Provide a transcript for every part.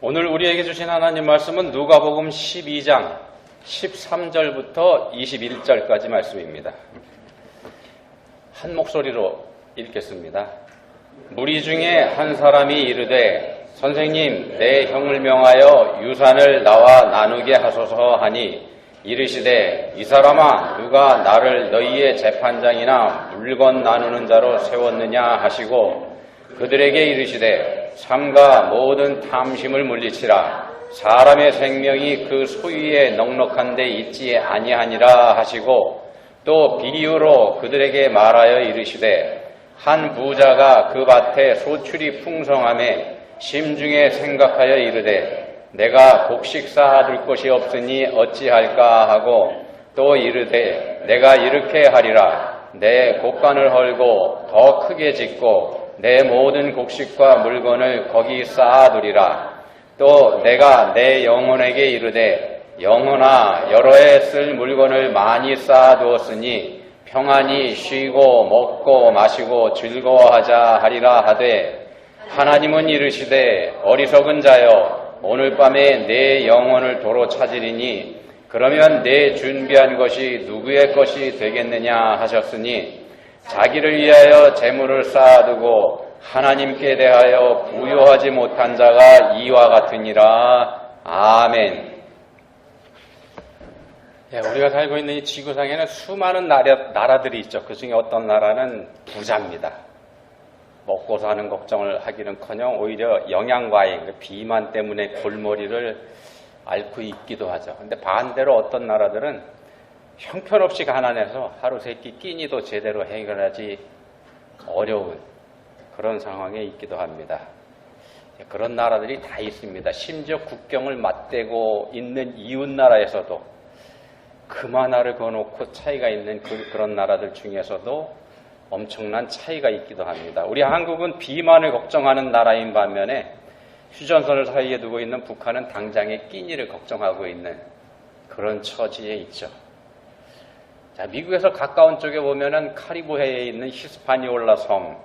오늘 우리에게 주신 하나님 말씀은 누가복음 12장 13절부터 21절까지 말씀입니다. 한 목소리로 읽겠습니다. 무리 중에 한 사람이 이르되 선생님 내 형을 명하여 유산을 나와 나누게 하소서 하니 이르시되 이 사람아 누가 나를 너희의 재판장이나 물건 나누는 자로 세웠느냐 하시고 그들에게 이르시되 삼가 모든 탐심을 물리치라 사람의 생명이 그 소유에 넉넉한 데 있지 아니하니라 하시고 또 비유로 그들에게 말하여 이르시되 한 부자가 그 밭에 소출이 풍성하매 심중에 생각하여 이르되 내가 곡식 쌓아둘 것이 없으니 어찌할까 하고 또 이르되 내가 이렇게 하리라 내 곡간을 헐고 더 크게 짓고 내 모든 곡식과 물건을 거기 쌓아두리라. 또 내가 내 영혼에게 이르되 영혼아 여러 해 쓸 물건을 많이 쌓아두었으니 평안히 쉬고 먹고 마시고 즐거워하자 하리라 하되 하나님은 이르시되 어리석은 자여 오늘 밤에 내 영혼을 도로 찾으리니 그러면 내 준비한 것이 누구의 것이 되겠느냐 하셨으니 자기를 위하여 재물을 쌓아두고 하나님께 대하여 부요하지 못한 자가 이와 같으니라. 아멘. 우리가 살고 있는 이 지구상에는 수많은 나라들이 있죠. 그 중에 어떤 나라는 부자입니다. 먹고 사는 걱정을 하기는커녕 오히려 영양과잉, 비만 때문에 골머리를 앓고 있기도 하죠. 근데 반대로 어떤 나라들은 형편없이 가난해서 하루 세끼 끼니도 제대로 해결하지 어려운 그런 상황에 있기도 합니다. 그런 나라들이 다 있습니다. 심지어 국경을 맞대고 있는 이웃 나라에서도 금 하나를 거놓고 차이가 있는 그런 나라들 중에서도 엄청난 차이가 있기도 합니다. 우리 한국은 비만을 걱정하는 나라인 반면에 휴전선을 사이에 두고 있는 북한은 당장의 끼니를 걱정하고 있는 그런 처지에 있죠. 자, 미국에서 가까운 쪽에 보면은 카리브해에 있는 히스파니올라 섬,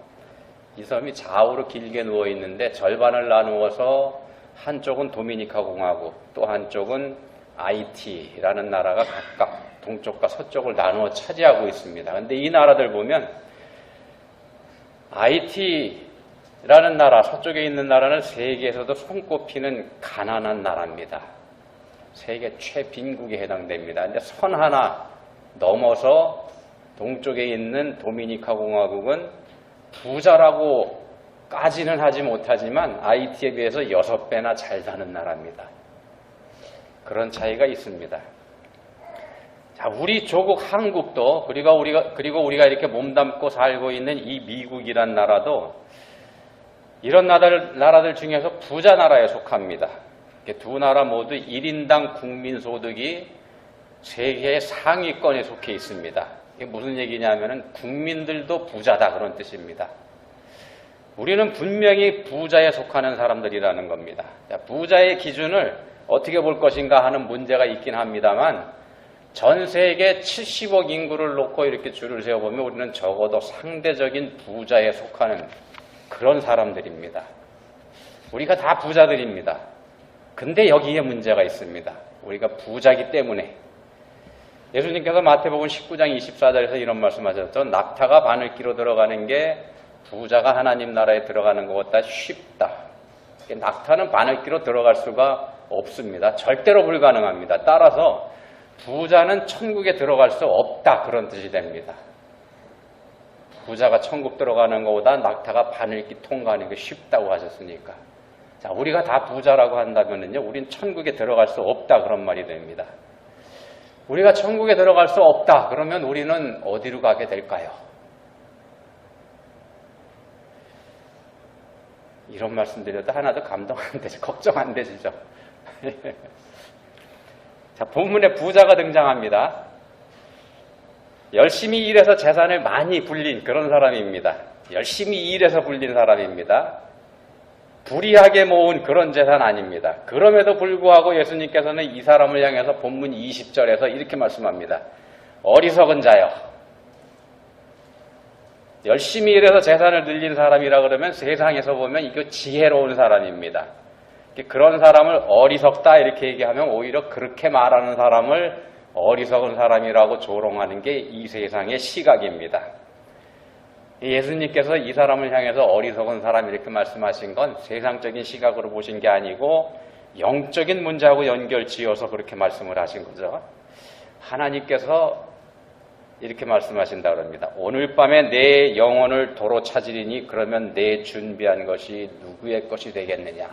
이 섬이 좌우로 길게 누워 있는데 절반을 나누어서 한쪽은 도미니카 공화국, 또 한쪽은 아이티라는 나라가 각각 동쪽과 서쪽을 나누어 차지하고 있습니다. 그런데 이 나라들 보면 아이티라는 나라, 서쪽에 있는 나라는 세계에서도 손꼽히는 가난한 나라입니다. 세계 최빈국에 해당됩니다. 근데 선 하나 넘어서 동쪽에 있는 도미니카 공화국은 부자라고까지는 하지 못하지만 아이티에 비해서 6배나 잘 사는 나라입니다. 그런 차이가 있습니다. 자, 우리 조국 한국도 그리고 우리가 이렇게 몸담고 살고 있는 이 미국이란 나라도 이런 나라들 중에서 부자 나라에 속합니다. 두 나라 모두 1인당 국민소득이 세계의 상위권에 속해 있습니다. 이게 무슨 얘기냐면은 국민들도 부자다 그런 뜻입니다. 우리는 분명히 부자에 속하는 사람들이라는 겁니다. 부자의 기준을 어떻게 볼 것인가 하는 문제가 있긴 합니다만 전 세계 70억 인구를 놓고 이렇게 줄을 세워보면 우리는 적어도 상대적인 부자에 속하는 그런 사람들입니다. 우리가 다 부자들입니다. 근데 여기에 문제가 있습니다. 우리가 부자기 때문에 예수님께서 마태복음 19장 24절에서 이런 말씀하셨죠. 낙타가 바늘기로 들어가는 게 부자가 하나님 나라에 들어가는 것보다 쉽다. 낙타는 바늘기로 들어갈 수가 없습니다. 절대로 불가능합니다. 따라서 부자는 천국에 들어갈 수 없다 그런 뜻이 됩니다. 부자가 천국 들어가는 것보다 낙타가 바늘기 통과하는 게 쉽다고 하셨으니까. 자, 우리가 다 부자라고 한다면요, 우린 천국에 들어갈 수 없다 그런 말이 됩니다. 우리가 천국에 들어갈 수 없다 그러면 우리는 어디로 가게 될까요? 이런 말씀 드려도 하나도 감동 안 되죠. 걱정 안 되시죠? 자, 본문에 부자가 등장합니다. 열심히 일해서 재산을 많이 불린 그런 사람입니다. 열심히 일해서 불린 사람입니다. 불이하게 모은 그런 재산 아닙니다. 그럼에도 불구하고 예수님께서는 이 사람을 향해서 본문 20절에서 이렇게 말씀합니다. 어리석은 자여. 열심히 일해서 재산을 늘린 사람이라 그러면 세상에서 보면 이거 지혜로운 사람입니다. 그런 사람을 어리석다 이렇게 얘기하면 오히려 그렇게 말하는 사람을 어리석은 사람이라고 조롱하는 게 이 세상의 시각입니다. 예수님께서 이 사람을 향해서 어리석은 사람 이렇게 말씀하신 건 세상적인 시각으로 보신 게 아니고 영적인 문제하고 연결 지어서 그렇게 말씀을 하신 거죠. 하나님께서 이렇게 말씀하신다 그럽니다. 오늘 밤에 내 영혼을 도로 찾으리니 그러면 내 준비한 것이 누구의 것이 되겠느냐.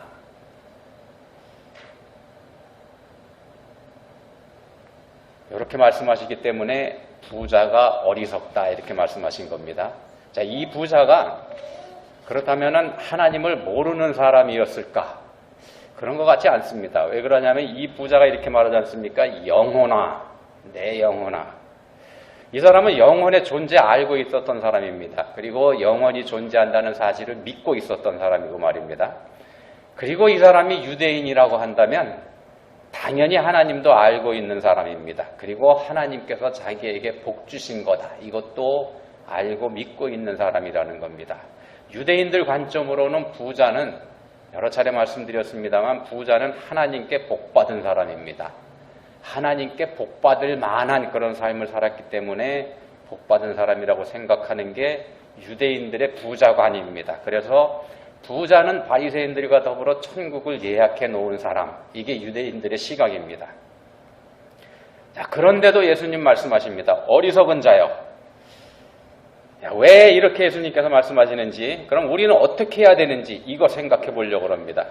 이렇게 말씀하시기 때문에 부자가 어리석다 이렇게 말씀하신 겁니다. 자, 이 부자가 그렇다면 하나님을 모르는 사람이었을까? 그런 것 같지 않습니다. 왜 그러냐면 이 부자가 이렇게 말하지 않습니까? 영혼아, 내 영혼아. 이 사람은 영혼의 존재 알고 있었던 사람입니다. 그리고 영혼이 존재한다는 사실을 믿고 있었던 사람이고 말입니다. 그리고 이 사람이 유대인이라고 한다면 당연히 하나님도 알고 있는 사람입니다. 그리고 하나님께서 자기에게 복 주신 거다. 이것도 알고 믿고 있는 사람이라는 겁니다. 유대인들 관점으로는 부자는 여러 차례 말씀드렸습니다만 부자는 하나님께 복받은 사람입니다. 하나님께 복받을 만한 그런 삶을 살았기 때문에 복받은 사람이라고 생각하는 게 유대인들의 부자관입니다. 그래서 부자는 바리새인들과 더불어 천국을 예약해 놓은 사람, 이게 유대인들의 시각입니다. 자, 그런데도 예수님 말씀하십니다. 어리석은 자여. 왜 이렇게 예수님께서 말씀하시는지, 그럼 우리는 어떻게 해야 되는지 이거 생각해 보려고 합니다.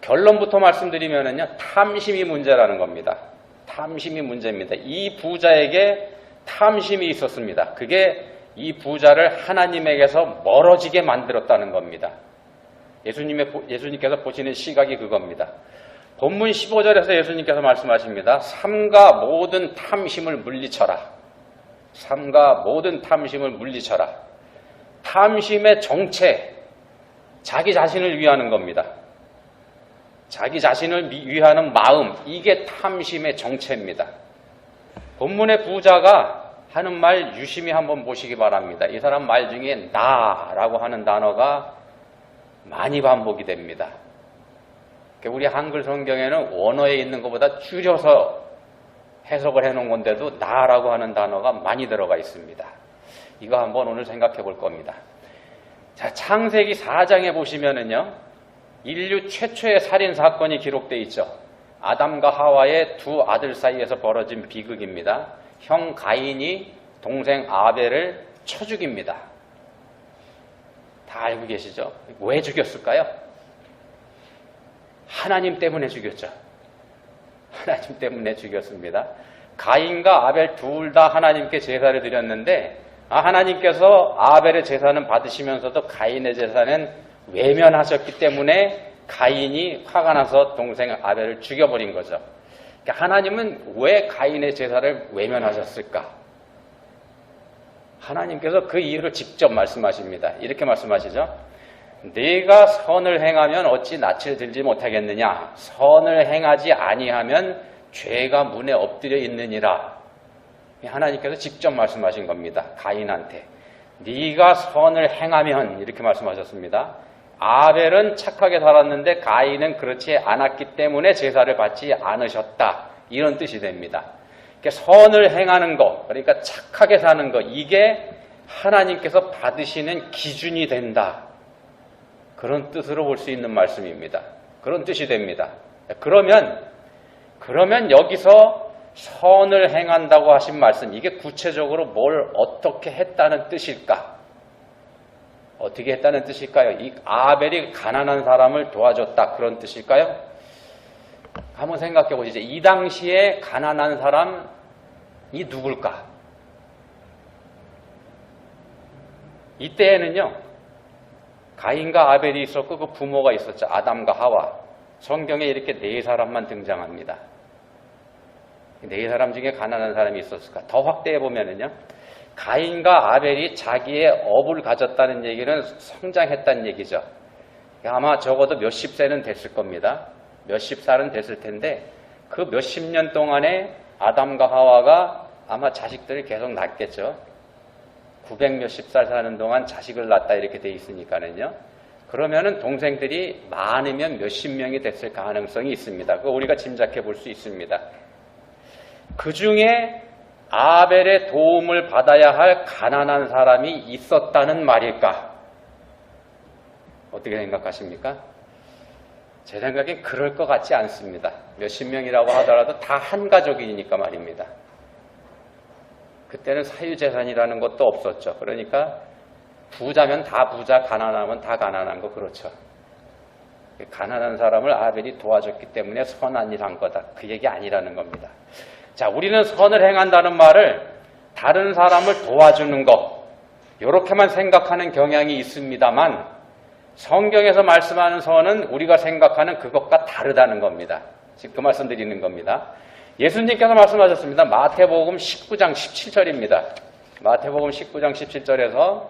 결론부터 말씀드리면은요, 탐심이 문제라는 겁니다. 탐심이 문제입니다. 이 부자에게 탐심이 있었습니다. 그게 이 부자를 하나님에게서 멀어지게 만들었다는 겁니다. 예수님께서 보시는 시각이 그겁니다. 본문 15절에서 예수님께서 말씀하십니다. 삼가 모든 탐심을 물리쳐라. 삼가 모든 탐심을 물리쳐라. 탐심의 정체, 자기 자신을 위하는 겁니다. 자기 자신을 위하는 마음, 이게 탐심의 정체입니다. 본문의 부자가 하는 말 유심히 한번 보시기 바랍니다. 이 사람 말 중에 나라고 하는 단어가 많이 반복이 됩니다. 우리 한글 성경에는 원어에 있는 것보다 줄여서 해석을 해놓은 건데도 나라고 하는 단어가 많이 들어가 있습니다. 이거 한번 오늘 생각해 볼 겁니다. 자, 창세기 4장에 보시면은요, 인류 최초의 살인 사건이 기록되어 있죠. 아담과 하와의 두 아들 사이에서 벌어진 비극입니다. 형 가인이 동생 아벨을 쳐 죽입니다. 다 알고 계시죠? 왜 죽였을까요? 하나님 때문에 죽였죠. 하나님 때문에 죽였습니다. 가인과 아벨 둘 다 하나님께 제사를 드렸는데 하나님께서 아벨의 제사는 받으시면서도 가인의 제사는 외면하셨기 때문에 가인이 화가 나서 동생 아벨을 죽여버린 거죠. 그러니까 하나님은 왜 가인의 제사를 외면하셨을까? 하나님께서 그 이유를 직접 말씀하십니다. 이렇게 말씀하시죠. 네가 선을 행하면 어찌 낯을 들지 못하겠느냐. 선을 행하지 아니하면 죄가 문에 엎드려 있느니라. 하나님께서 직접 말씀하신 겁니다. 가인한테. 네가 선을 행하면 이렇게 말씀하셨습니다. 아벨은 착하게 살았는데 가인은 그렇지 않았기 때문에 제사를 받지 않으셨다. 이런 뜻이 됩니다. 선을 행하는 것, 그러니까 착하게 사는 것, 이게 하나님께서 받으시는 기준이 된다. 그런 뜻으로 볼 수 있는 말씀입니다. 그런 뜻이 됩니다. 그러면 여기서 선을 행한다고 하신 말씀, 이게 구체적으로 뭘 어떻게 했다는 뜻일까? 어떻게 했다는 뜻일까요? 이 아벨이 가난한 사람을 도와줬다, 그런 뜻일까요? 한번 생각해 보시죠. 이 당시에 가난한 사람이 누굴까? 이때에는요, 가인과 아벨이 있었고 그 부모가 있었죠. 아담과 하와. 성경에 이렇게 네 사람만 등장합니다. 네 사람 중에 가난한 사람이 있었을까? 더 확대해 보면은요, 가인과 아벨이 자기의 업을 가졌다는 얘기는 성장했다는 얘기죠. 아마 적어도 몇십 세는 됐을 겁니다. 몇십 살은 됐을 텐데 그 몇십 년 동안에 아담과 하와가 아마 자식들을 계속 낳겠죠. 900 몇십 살 사는 동안 자식을 낳았다 이렇게 돼 있으니까는요. 그러면은 동생들이 많으면 몇십 명이 됐을 가능성이 있습니다. 그거 우리가 짐작해 볼 수 있습니다. 그 중에 아벨의 도움을 받아야 할 가난한 사람이 있었다는 말일까? 어떻게 생각하십니까? 제 생각엔 그럴 것 같지 않습니다. 몇십 명이라고 하더라도 다 한 가족이니까 말입니다. 그때는 사유재산이라는 것도 없었죠. 그러니까 부자면 다 부자, 가난하면 다 가난한 거 그렇죠. 가난한 사람을 아벨이 도와줬기 때문에 선한 일 한 거다. 그 얘기 아니라는 겁니다. 자, 우리는 선을 행한다는 말을 다른 사람을 도와주는 것 이렇게만 생각하는 경향이 있습니다만 성경에서 말씀하는 선은 우리가 생각하는 그것과 다르다는 겁니다. 지금 그 말씀 드리는 겁니다. 예수님께서 말씀하셨습니다. 마태복음 19장 17절입니다. 마태복음 19장 17절에서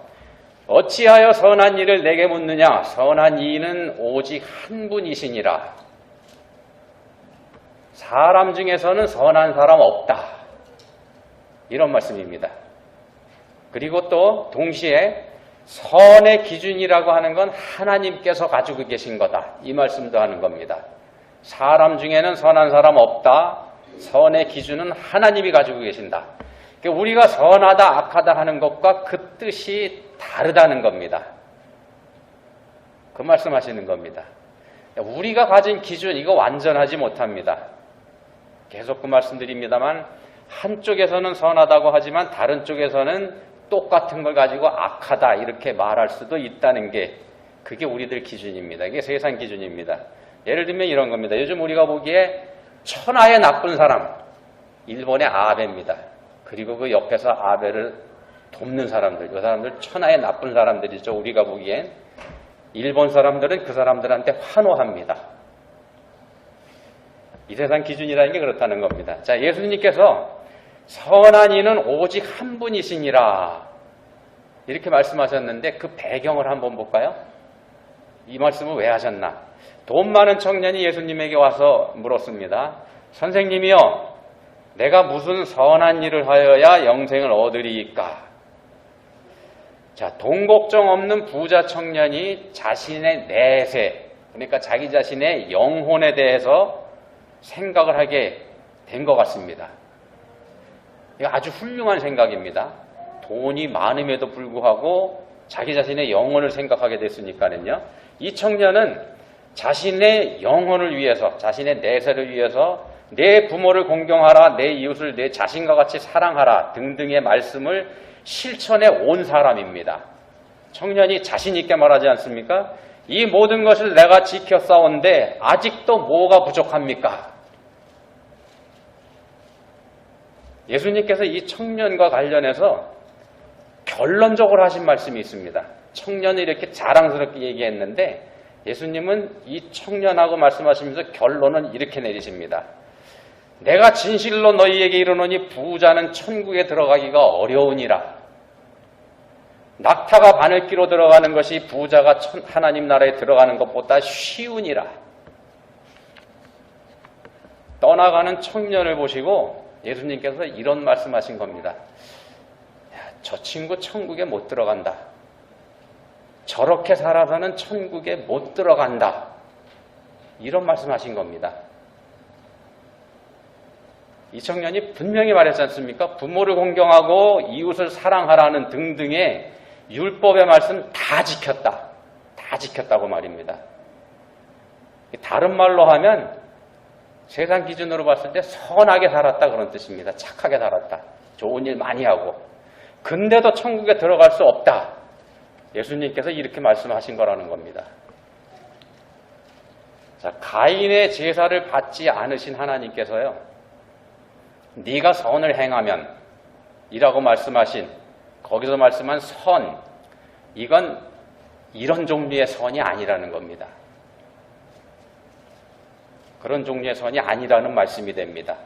어찌하여 선한 일을 내게 묻느냐? 선한 이는 오직 한 분이시니라. 사람 중에서는 선한 사람 없다. 이런 말씀입니다. 그리고 또 동시에 선의 기준이라고 하는 건 하나님께서 가지고 계신 거다. 이 말씀도 하는 겁니다. 사람 중에는 선한 사람 없다. 선의 기준은 하나님이 가지고 계신다. 그러니까 우리가 선하다 악하다 하는 것과 그 뜻이 다르다는 겁니다. 그 말씀하시는 겁니다. 우리가 가진 기준 이거 완전하지 못합니다. 계속 그 말씀드립니다만 한쪽에서는 선하다고 하지만 다른 쪽에서는 똑같은 걸 가지고 악하다 이렇게 말할 수도 있다는 게 그게 우리들 기준입니다. 이게 세상 기준입니다. 예를 들면 이런 겁니다. 요즘 우리가 보기에 천하의 나쁜 사람 일본의 아베입니다. 그리고 그 옆에서 아베를 돕는 사람들, 이 사람들 천하의 나쁜 사람들이죠. 우리가 보기엔 일본 사람들은 그 사람들한테 환호합니다. 이 세상 기준이라는 게 그렇다는 겁니다. 자, 예수님께서 선한 이는 오직 한 분이시니라 이렇게 말씀하셨는데 그 배경을 한번 볼까요? 이 말씀을 왜 하셨나? 돈 많은 청년이 예수님에게 와서 물었습니다. 선생님이요, 내가 무슨 선한 일을 하여야 영생을 얻으리이까? 자, 돈 걱정 없는 부자 청년이 자신의 내세, 그러니까 자기 자신의 영혼에 대해서 생각을 하게 된 것 같습니다. 이거 아주 훌륭한 생각입니다. 돈이 많음에도 불구하고 자기 자신의 영혼을 생각하게 됐으니까는요. 이 청년은 자신의 영혼을 위해서, 자신의 내세를 위해서 내 부모를 공경하라, 내 이웃을 내 자신과 같이 사랑하라 등등의 말씀을 실천해 온 사람입니다. 청년이 자신 있게 말하지 않습니까? 이 모든 것을 내가 지켜 싸운데 아직도 뭐가 부족합니까? 예수님께서 이 청년과 관련해서 결론적으로 하신 말씀이 있습니다. 청년이 이렇게 자랑스럽게 얘기했는데 예수님은 이 청년하고 말씀하시면서 결론은 이렇게 내리십니다. 내가 진실로 너희에게 이르노니 부자는 천국에 들어가기가 어려우니라. 낙타가 바늘기로 들어가는 것이 부자가 하나님 나라에 들어가는 것보다 쉬우니라. 떠나가는 청년을 보시고 예수님께서 이런 말씀하신 겁니다. 저 친구 천국에 못 들어간다. 저렇게 살아서는 천국에 못 들어간다. 이런 말씀하신 겁니다. 이 청년이 분명히 말했지 않습니까? 부모를 공경하고 이웃을 사랑하라는 등등의 율법의 말씀 다 지켰다. 다 지켰다고 말입니다. 다른 말로 하면 세상 기준으로 봤을 때 선하게 살았다 그런 뜻입니다. 착하게 살았다. 좋은 일 많이 하고. 근데도 천국에 들어갈 수 없다. 예수님께서 이렇게 말씀하신 거라는 겁니다. 자, 가인의 제사를 받지 않으신 하나님께서요. 네가 선을 행하면 이라고 말씀하신 거기서 말씀한 선, 이건 이런 종류의 선이 아니라는 겁니다. 그런 종류의 선이 아니라는 말씀이 됩니다.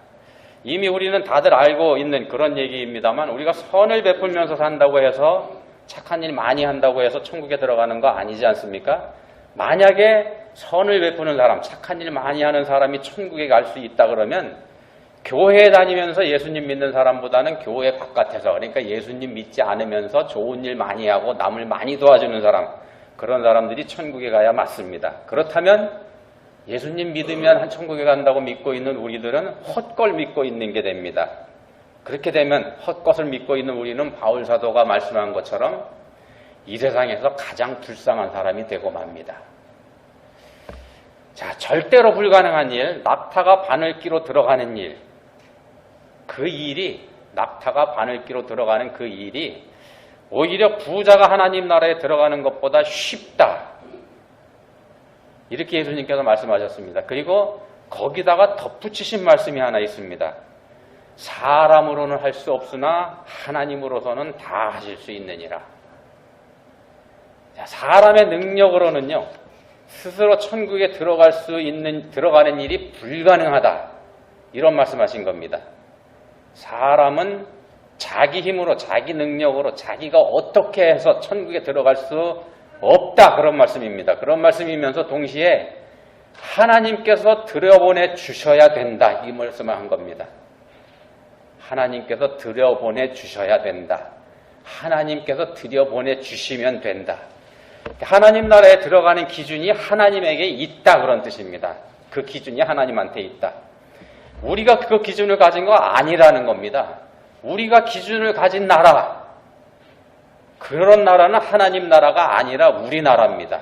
이미 우리는 다들 알고 있는 그런 얘기입니다만 우리가 선을 베풀면서 산다고 해서 착한 일 많이 한다고 해서 천국에 들어가는 거 아니지 않습니까? 만약에 선을 베푸는 사람, 착한 일 많이 하는 사람이 천국에 갈 수 있다 그러면 교회에 다니면서 예수님 믿는 사람보다는 교회 바깥에서, 그러니까 예수님 믿지 않으면서 좋은 일 많이 하고 남을 많이 도와주는 사람, 그런 사람들이 천국에 가야 맞습니다. 그렇다면 예수님 믿으면 천국에 간다고 믿고 있는 우리들은 헛걸 믿고 있는 게 됩니다. 그렇게 되면 헛것을 믿고 있는 우리는 바울 사도가 말씀한 것처럼 이 세상에서 가장 불쌍한 사람이 되고 맙니다. 자, 절대로 불가능한 일, 낙타가 바늘기로 들어가는 일, 낙타가 바늘기로 들어가는 그 일이 오히려 부자가 하나님 나라에 들어가는 것보다 쉽다. 이렇게 예수님께서 말씀하셨습니다. 그리고 거기다가 덧붙이신 말씀이 하나 있습니다. 사람으로는 할 수 없으나 하나님으로서는 다 하실 수 있느니라. 사람의 능력으로는요, 스스로 천국에 들어가는 일이 불가능하다. 이런 말씀하신 겁니다. 사람은 자기 힘으로, 자기 능력으로, 자기가 어떻게 해서 천국에 들어갈 수 없다. 그런 말씀입니다. 그런 말씀이면서 동시에 하나님께서 들여보내 주셔야 된다. 이 말씀을 한 겁니다. 하나님께서 들여보내 주셔야 된다. 하나님께서 들여보내 주시면 된다. 하나님 나라에 들어가는 기준이 하나님에게 있다. 그런 뜻입니다. 그 기준이 하나님한테 있다. 우리가 그 기준을 가진 거 아니라는 겁니다. 우리가 기준을 가진 나라, 그런 나라는 하나님 나라가 아니라 우리나라입니다.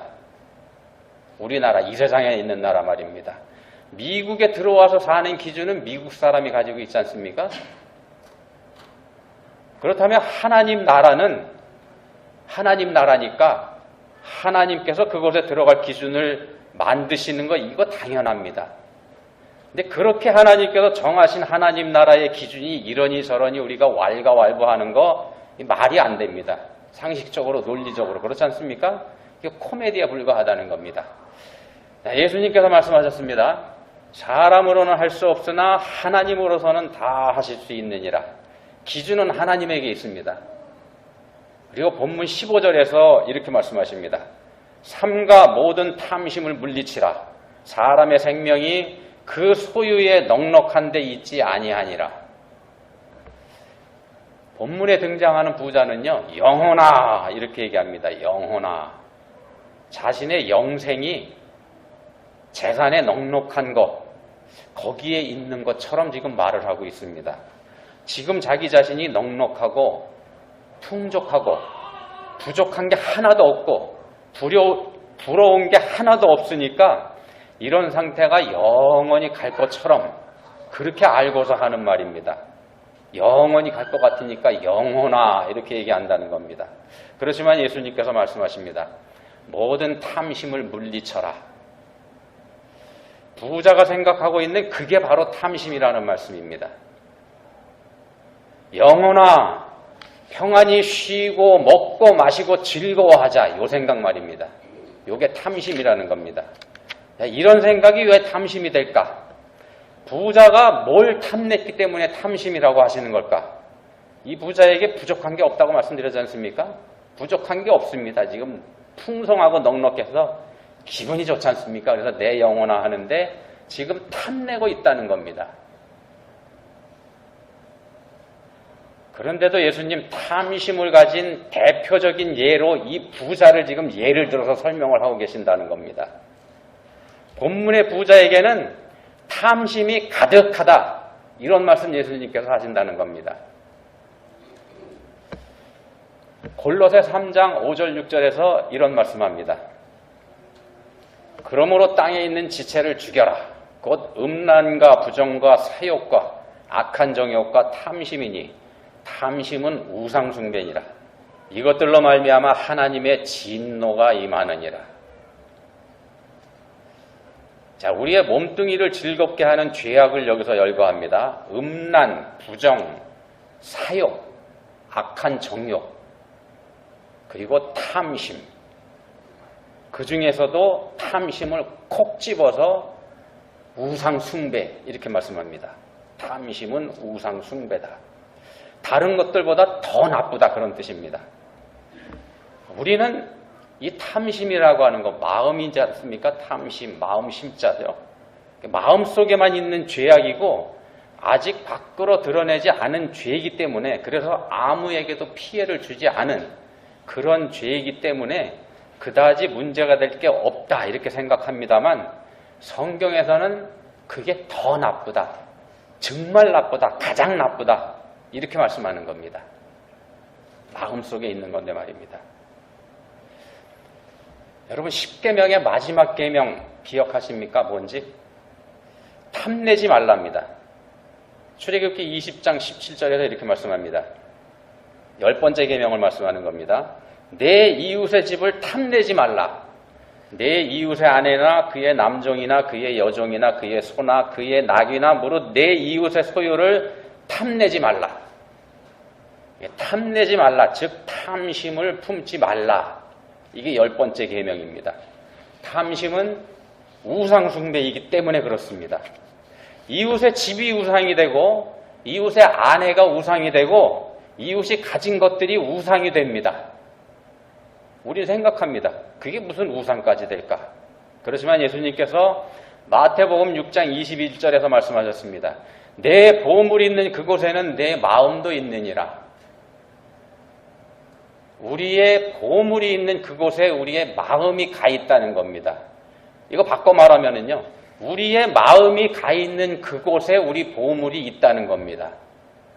우리나라, 이 세상에 있는 나라 말입니다. 미국에 들어와서 사는 기준은 미국 사람이 가지고 있지 않습니까? 그렇다면 하나님 나라는 하나님 나라니까 하나님께서 그곳에 들어갈 기준을 만드시는 거, 이거 당연합니다. 근데 그렇게 하나님께서 정하신 하나님 나라의 기준이 이러니 저러니 우리가 왈가왈부하는 거 말이 안 됩니다. 상식적으로, 논리적으로. 그렇지 않습니까? 이게 코미디에 불과하다는 겁니다. 예수님께서 말씀하셨습니다. 사람으로는 할 수 없으나 하나님으로서는 다 하실 수 있느니라. 기준은 하나님에게 있습니다. 그리고 본문 15절에서 이렇게 말씀하십니다. 삼가 모든 탐심을 물리치라. 사람의 생명이 그 소유에 넉넉한 데 있지 아니하니라. 본문에 등장하는 부자는요, 영혼아 이렇게 얘기합니다. 영혼아. 자신의 영생이 재산에 넉넉한 것, 거기에 있는 것처럼 지금 말을 하고 있습니다. 지금 자기 자신이 넉넉하고 풍족하고 부족한 게 하나도 없고 부러운 게 하나도 없으니까 이런 상태가 영원히 갈 것처럼 그렇게 알고서 하는 말입니다. 영원히 갈 것 같으니까 영혼아 이렇게 얘기한다는 겁니다. 그렇지만 예수님께서 말씀하십니다. 모든 탐심을 물리쳐라. 부자가 생각하고 있는 그게 바로 탐심이라는 말씀입니다. 영혼아 평안히 쉬고 먹고 마시고 즐거워하자. 요 생각 말입니다. 요게 탐심이라는 겁니다. 이런 생각이 왜 탐심이 될까? 부자가 뭘 탐냈기 때문에 탐심이라고 하시는 걸까? 이 부자에게 부족한 게 없다고 말씀드렸지 않습니까? 부족한 게 없습니다. 지금 풍성하고 넉넉해서 기분이 좋지 않습니까? 그래서 내 영혼아 하는데 지금 탐내고 있다는 겁니다. 그런데도 예수님 탐심을 가진 대표적인 예로 이 부자를 지금 예를 들어서 설명을 하고 계신다는 겁니다. 본문의 부자에게는 탐심이 가득하다. 이런 말씀 예수님께서 하신다는 겁니다. 골로새 3장 5절 6절에서 이런 말씀합니다. 그러므로 땅에 있는 지체를 죽여라. 곧 음란과 부정과 사욕과 악한 정욕과 탐심이니 탐심은 우상숭배니라. 이것들로 말미암아 하나님의 진노가 임하느니라. 자, 우리의 몸뚱이를 즐겁게 하는 죄악을 여기서 열거합니다. 음란, 부정, 사욕, 악한 정욕, 그리고 탐심. 그 중에서도 탐심을 콕 집어서 우상숭배 이렇게 말씀합니다. 탐심은 우상숭배다. 다른 것들보다 더 나쁘다 그런 뜻입니다. 우리는 이 탐심이라고 하는 거 마음이지 않습니까? 탐심, 마음 심자죠. 마음속에만 있는 죄악이고 아직 밖으로 드러내지 않은 죄이기 때문에 그래서 아무에게도 피해를 주지 않은 그런 죄이기 때문에 그다지 문제가 될 게 없다 이렇게 생각합니다만 성경에서는 그게 더 나쁘다, 정말 나쁘다, 가장 나쁘다 이렇게 말씀하는 겁니다. 마음속에 있는 건데 말입니다. 여러분 10계명의 마지막 계명 기억하십니까? 뭔지? 탐내지 말랍니다. 출애굽기 20장 17절에서 이렇게 말씀합니다. 10번째 계명을 말씀하는 겁니다. 내 이웃의 집을 탐내지 말라. 내 이웃의 아내나 그의 남종이나 그의 여종이나 그의 소나 그의 낙이나 무릇 내 이웃의 소유를 탐내지 말라. 탐내지 말라, 즉 탐심을 품지 말라. 이게 10번째 계명입니다. 탐심은 우상숭배이기 때문에 그렇습니다. 이웃의 집이 우상이 되고 이웃의 아내가 우상이 되고 이웃이 가진 것들이 우상이 됩니다. 우리는 생각합니다. 그게 무슨 우상까지 될까? 그렇지만 예수님께서 마태복음 6장 21절에서 말씀하셨습니다. 내 보물이 있는 그곳에는 내 마음도 있느니라. 우리의 보물이 있는 그곳에 우리의 마음이 가 있다는 겁니다. 이거 바꿔 말하면은요, 우리의 마음이 가 있는 그곳에 우리 보물이 있다는 겁니다.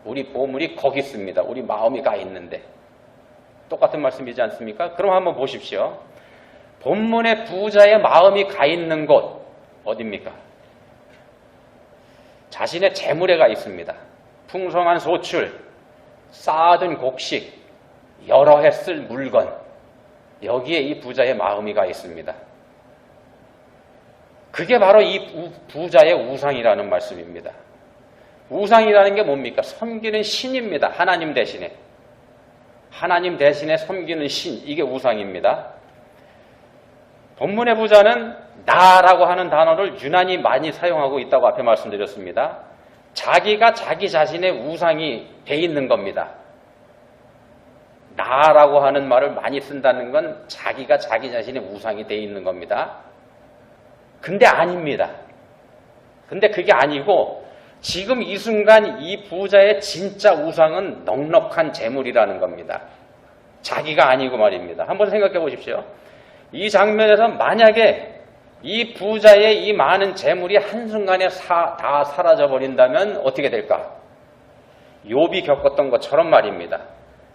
우리 보물이 거기 있습니다. 우리 마음이 가 있는데. 똑같은 말씀이지 않습니까? 그럼 한번 보십시오. 본문의 부자의 마음이 가 있는 곳 어디입니까? 자신의 재물에 가 있습니다. 풍성한 소출, 쌓아둔 곡식, 여러 해 쓸 물건, 여기에 이 부자의 마음이 가 있습니다. 그게 바로 이 부자의 우상이라는 말씀입니다. 우상이라는 게 뭡니까? 섬기는 신입니다. 하나님 대신에. 하나님 대신에 섬기는 신, 이게 우상입니다. 본문의 부자는 나라고 하는 단어를 유난히 많이 사용하고 있다고 앞에 말씀드렸습니다. 자기가 자기 자신의 우상이 돼 있는 겁니다. 나라고 하는 말을 많이 쓴다는 건 자기가 자기 자신의 우상이 돼 있는 겁니다. 근데 아닙니다. 근데 그게 아니고 지금 이 순간 이 부자의 진짜 우상은 넉넉한 재물이라는 겁니다. 자기가 아니고 말입니다. 한번 생각해 보십시오. 이 장면에서 만약에 이 부자의 이 많은 재물이 한순간에 다 사라져 버린다면 어떻게 될까? 욥이 겪었던 것처럼 말입니다.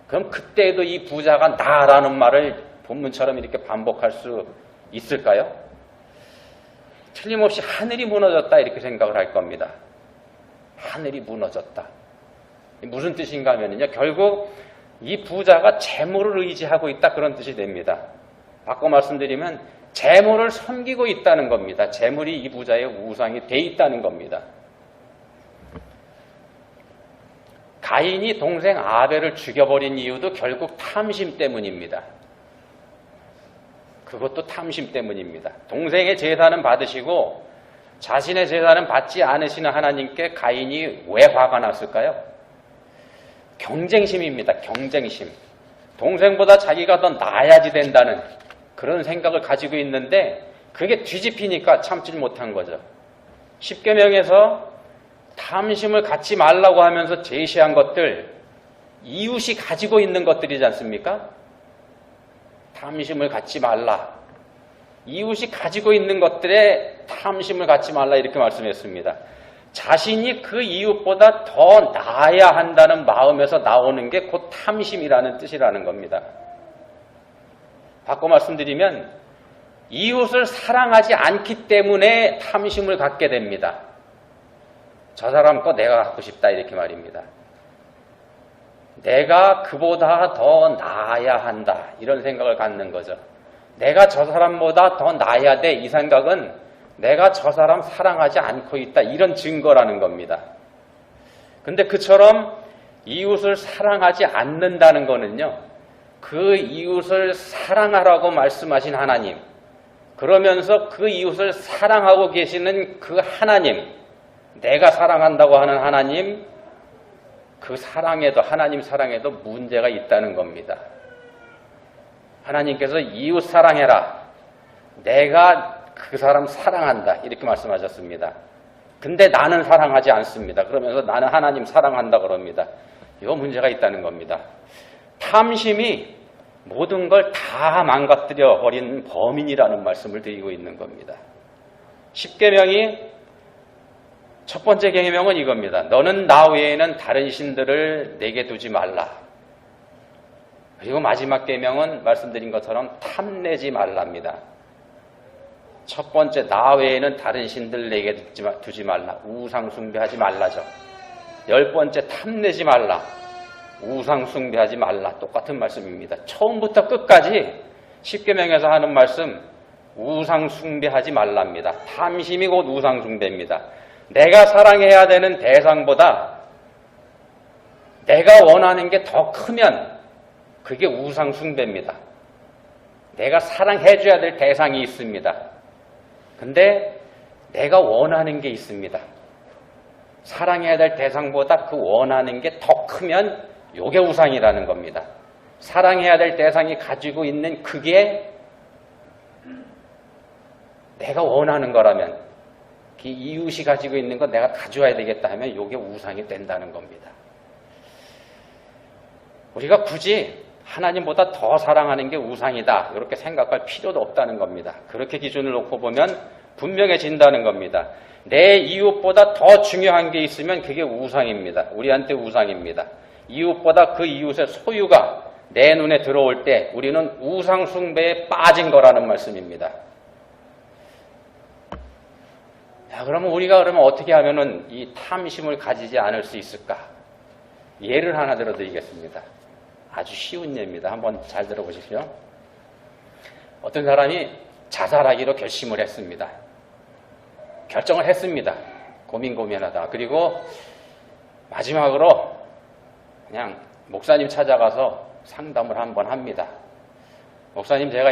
그럼 그때에도 이 부자가 나라는 말을 본문처럼 이렇게 반복할 수 있을까요? 틀림없이 하늘이 무너졌다 이렇게 생각을 할 겁니다. 하늘이 무너졌다. 무슨 뜻인가 하면요, 결국 이 부자가 재물을 의지하고 있다 그런 뜻이 됩니다. 바꿔 말씀드리면 재물을 섬기고 있다는 겁니다. 재물이 이 부자의 우상이 돼 있다는 겁니다. 가인이 동생 아벨을 죽여버린 이유도 결국 탐심 때문입니다. 그것도 탐심 때문입니다. 동생의 제사는 받으시고 자신의 제사는 받지 않으시는 하나님께 가인이 왜 화가 났을까요? 경쟁심입니다. 경쟁심. 동생보다 자기가 더 나아야지 된다는 그런 생각을 가지고 있는데 그게 뒤집히니까 참지 못한 거죠. 십계명에서 탐심을 갖지 말라고 하면서 제시한 것들, 이웃이 가지고 있는 것들이지 않습니까? 탐심을 갖지 말라. 이웃이 가지고 있는 것들에 탐심을 갖지 말라 이렇게 말씀했습니다. 자신이 그 이웃보다 더 나아야 한다는 마음에서 나오는 게 곧 탐심이라는 뜻이라는 겁니다. 바꿔 말씀드리면 이웃을 사랑하지 않기 때문에 탐심을 갖게 됩니다. 저 사람 거 내가 갖고 싶다 이렇게 말입니다. 내가 그보다 더 나아야 한다 이런 생각을 갖는 거죠. 내가 저 사람보다 더 나아야 돼 이 생각은 내가 저 사람 사랑하지 않고 있다 이런 증거라는 겁니다. 근데 그처럼 이웃을 사랑하지 않는다는 거는요, 그 이웃을 사랑하라고 말씀하신 하나님, 그러면서 그 이웃을 사랑하고 계시는 그 하나님, 내가 사랑한다고 하는 하나님, 그 사랑에도, 하나님 사랑에도 문제가 있다는 겁니다. 하나님께서 이웃 사랑해라. 내가 그 사람 사랑한다. 이렇게 말씀하셨습니다. 근데 나는 사랑하지 않습니다. 그러면서 나는 하나님 사랑한다 그럽니다. 이거 문제가 있다는 겁니다. 탐심이 모든 걸 다 망가뜨려 버린 범인이라는 말씀을 드리고 있는 겁니다. 10계명이 첫 번째 계명은 이겁니다. 너는 나 외에는 다른 신들을 내게 두지 말라. 그리고 마지막 계명은 말씀드린 것처럼 탐내지 말랍니다. 첫 번째 나 외에는 다른 신들 내게 두지 말라. 우상 숭배하지 말라죠. 10번째 탐내지 말라. 우상 숭배하지 말라. 똑같은 말씀입니다. 처음부터 끝까지 10계명에서 하는 말씀 우상 숭배하지 말랍니다. 탐심이 곧 우상 숭배입니다. 내가 사랑해야 되는 대상보다 내가 원하는 게 더 크면 그게 우상 숭배입니다. 내가 사랑해줘야 될 대상이 있습니다. 근데 내가 원하는 게 있습니다. 사랑해야 될 대상보다 그 원하는 게 더 크면 이게 우상이라는 겁니다. 사랑해야 될 대상이 가지고 있는 그게 내가 원하는 거라면 그 이웃이 가지고 있는 거 내가 가져와야 되겠다 하면 이게 우상이 된다는 겁니다. 우리가 굳이 하나님보다 더 사랑하는 게 우상이다 이렇게 생각할 필요도 없다는 겁니다. 그렇게 기준을 놓고 보면 분명해진다는 겁니다. 내 이웃보다 더 중요한 게 있으면 그게 우상입니다. 우리한테 우상입니다. 이웃보다 그 이웃의 소유가 내 눈에 들어올 때 우리는 우상 숭배에 빠진 거라는 말씀입니다. 자, 그러면 우리가 어떻게 하면은 이 탐심을 가지지 않을 수 있을까? 예를 하나 들어드리겠습니다. 아주 쉬운 예입니다. 한번 잘 들어보십시오. 어떤 사람이 자살하기로 결심을 했습니다. 결정을 했습니다. 고민하다가. 그리고 마지막으로 그냥 목사님 찾아가서 상담을 한번 합니다. 목사님, 제가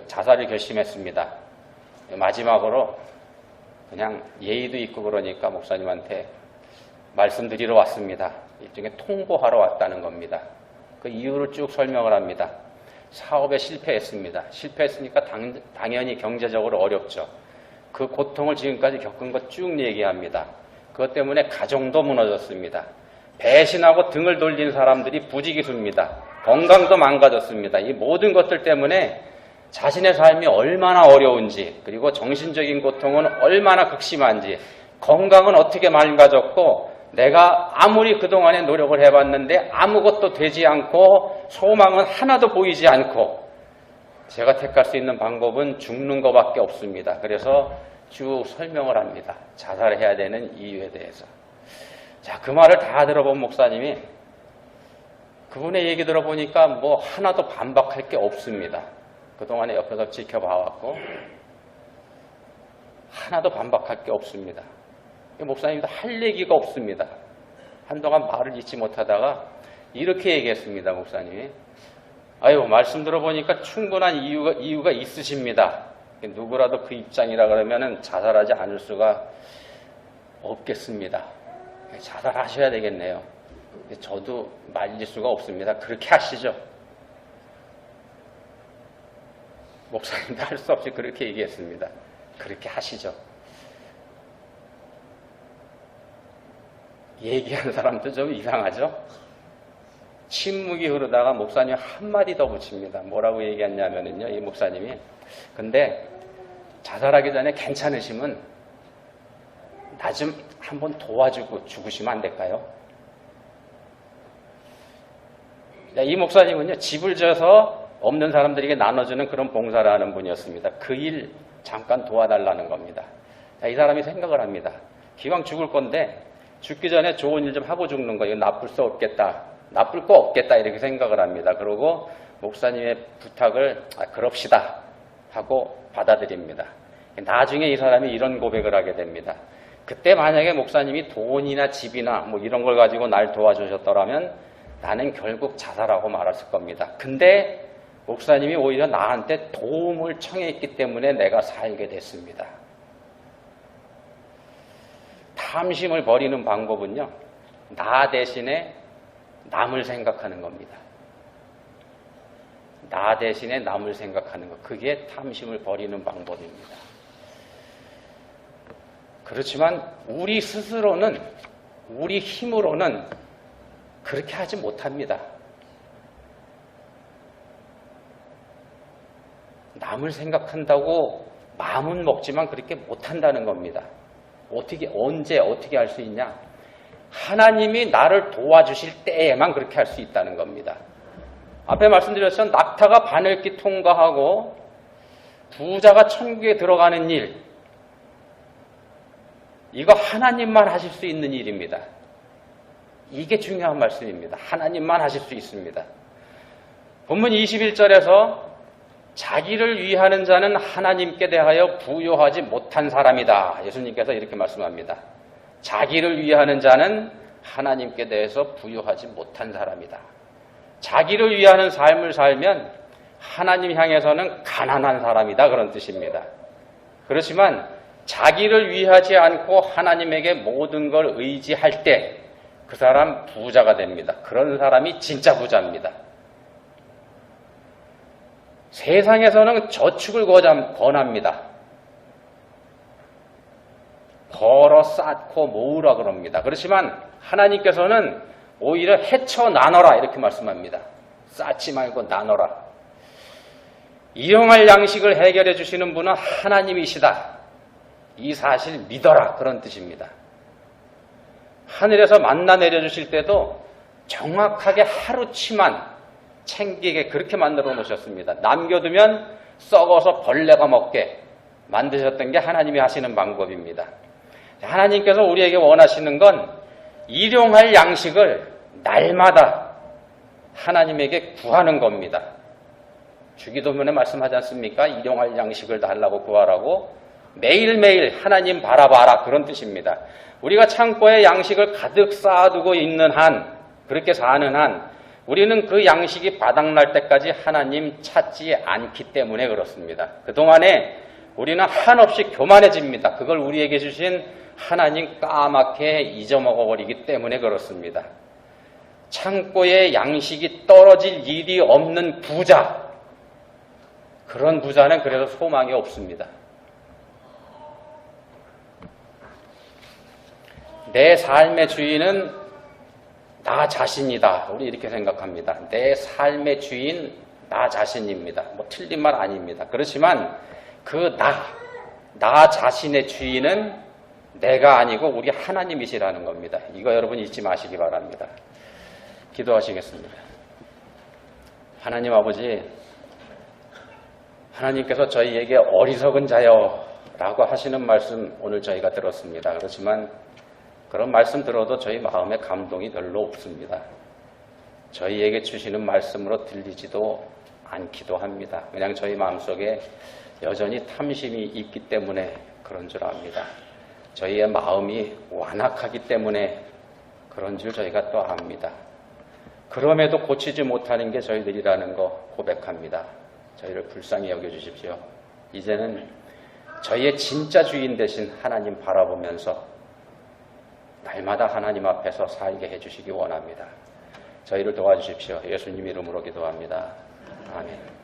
자살을 결심했습니다. 마지막으로 그냥 예의도 있고 그러니까 목사님한테 말씀드리러 왔습니다. 일종의 통보하러 왔다는 겁니다. 그 이유를 쭉 설명을 합니다. 사업에 실패했습니다. 실패했으니까 당연히 경제적으로 어렵죠. 그 고통을 지금까지 겪은 것 쭉 얘기합니다. 그것 때문에 가정도 무너졌습니다. 배신하고 등을 돌린 사람들이 부지기수입니다. 건강도 망가졌습니다. 이 모든 것들 때문에 자신의 삶이 얼마나 어려운지, 그리고 정신적인 고통은 얼마나 극심한지, 건강은 어떻게 망가졌고 내가 아무리 그동안에 노력을 해봤는데 아무것도 되지 않고 소망은 하나도 보이지 않고 제가 택할 수 있는 방법은 죽는 것밖에 없습니다. 그래서 쭉 설명을 합니다. 자살해야 되는 이유에 대해서. 자, 그 말을 다 들어본 목사님이 그분의 얘기 들어보니까 뭐 하나도 반박할 게 없습니다. 그동안에 옆에서 지켜봐왔고 하나도 반박할 게 없습니다. 목사님도 할 얘기가 없습니다. 한동안 말을 잊지 못하다가 이렇게 얘기했습니다. 목사님이 아유, 말씀 들어보니까 충분한 이유가 있으십니다. 누구라도 그 입장이라 그러면은 자살하지 않을 수가 없겠습니다. 자살하셔야 되겠네요. 저도 말릴 수가 없습니다. 그렇게 하시죠. 목사님도 할 수 없이 그렇게 얘기했습니다. 그렇게 하시죠. 얘기하는 사람도 좀 이상하죠? 침묵이 흐르다가 목사님 한마디 더 붙입니다. 뭐라고 얘기했냐면요, 이 목사님이. 근데 자살하기 전에 괜찮으시면 나 좀 한번 도와주고 죽으시면 안 될까요? 이 목사님은요, 집을 져서 없는 사람들에게 나눠주는 그런 봉사를 하는 분이었습니다. 그 일 잠깐 도와달라는 겁니다. 이 사람이 생각을 합니다. 기왕 죽을 건데 죽기 전에 좋은 일 좀 하고 죽는 거, 이거 나쁠 수 없겠다. 나쁠 거 없겠다. 이렇게 생각을 합니다. 그러고 목사님의 부탁을 그럽시다 하고 받아들입니다. 나중에 이 사람이 이런 고백을 하게 됩니다. 그때 만약에 목사님이 돈이나 집이나 뭐 이런 걸 가지고 날 도와주셨더라면 나는 결국 자살하고 말았을 겁니다. 근데 목사님이 오히려 나한테 도움을 청했기 때문에 내가 살게 됐습니다. 탐심을 버리는 방법은요, 나 대신에 남을 생각하는 겁니다. 나 대신에 남을 생각하는 것, 그게 탐심을 버리는 방법입니다. 그렇지만 우리 스스로는, 우리 힘으로는 그렇게 하지 못합니다. 남을 생각한다고 마음은 먹지만 그렇게 못한다는 겁니다. 어떻게, 언제, 어떻게 할 수 있냐? 하나님이 나를 도와주실 때에만 그렇게 할 수 있다는 겁니다. 앞에 말씀드렸던 낙타가 바늘길 통과하고 부자가 천국에 들어가는 일, 이거 하나님만 하실 수 있는 일입니다. 이게 중요한 말씀입니다. 하나님만 하실 수 있습니다. 본문 21절에서 자기를 위하는 자는 하나님께 대하여 부요하지 못한 사람이다. 예수님께서 이렇게 말씀합니다. 자기를 위하는 자는 하나님께 대해서 부요하지 못한 사람이다. 자기를 위하는 삶을 살면 하나님 향해서는 가난한 사람이다. 그런 뜻입니다. 그렇지만 자기를 위하지 않고 하나님에게 모든 걸 의지할 때 그 사람 부자가 됩니다. 그런 사람이 진짜 부자입니다. 세상에서는 저축을 권합니다. 벌어 쌓고 모으라 그럽니다. 그렇지만 하나님께서는 오히려 해쳐 나눠라 이렇게 말씀합니다. 쌓지 말고 나눠라. 일용할 양식을 해결해 주시는 분은 하나님이시다. 이 사실 믿어라 그런 뜻입니다. 하늘에서 만나 내려주실 때도 정확하게 하루치만 챙기게 그렇게 만들어 놓으셨습니다. 남겨두면 썩어서 벌레가 먹게 만드셨던 게 하나님이 하시는 방법입니다. 하나님께서 우리에게 원하시는 건 일용할 양식을 날마다 하나님에게 구하는 겁니다. 주기도문에 말씀하지 않습니까? 일용할 양식을 달라고 구하라고. 매일매일 하나님 바라봐라 그런 뜻입니다. 우리가 창고에 양식을 가득 쌓아두고 있는 한, 그렇게 사는 한 우리는 그 양식이 바닥날 때까지 하나님 찾지 않기 때문에 그렇습니다. 그동안에 우리는 한없이 교만해집니다. 그걸 우리에게 주신 하나님 까맣게 잊어먹어버리기 때문에 그렇습니다. 창고에 양식이 떨어질 일이 없는 부자, 그런 부자는 그래서 소망이 없습니다. 내 삶의 주인은 나 자신이다. 우리 이렇게 생각합니다. 내 삶의 주인 나 자신입니다. 뭐 틀린 말 아닙니다. 그렇지만 그 나 자신의 주인은 내가 아니고 우리 하나님이시라는 겁니다. 이거 여러분 잊지 마시기 바랍니다. 기도하시겠습니다. 하나님 아버지, 하나님께서 저희에게 어리석은 자여 라고 하시는 말씀 오늘 저희가 들었습니다. 그렇지만 그런 말씀 들어도 저희 마음에 감동이 별로 없습니다. 저희에게 주시는 말씀으로 들리지도 않기도 합니다. 그냥 저희 마음속에 여전히 탐심이 있기 때문에 그런 줄 압니다. 저희의 마음이 완악하기 때문에 그런 줄 저희가 또 압니다. 그럼에도 고치지 못하는 게 저희들이라는 거 고백합니다. 저희를 불쌍히 여겨주십시오. 이제는 저희의 진짜 주인 되신 하나님 바라보면서 날마다 하나님 앞에서 살게 해주시기 원합니다. 저희를 도와주십시오. 예수님 이름으로 기도합니다. 아멘.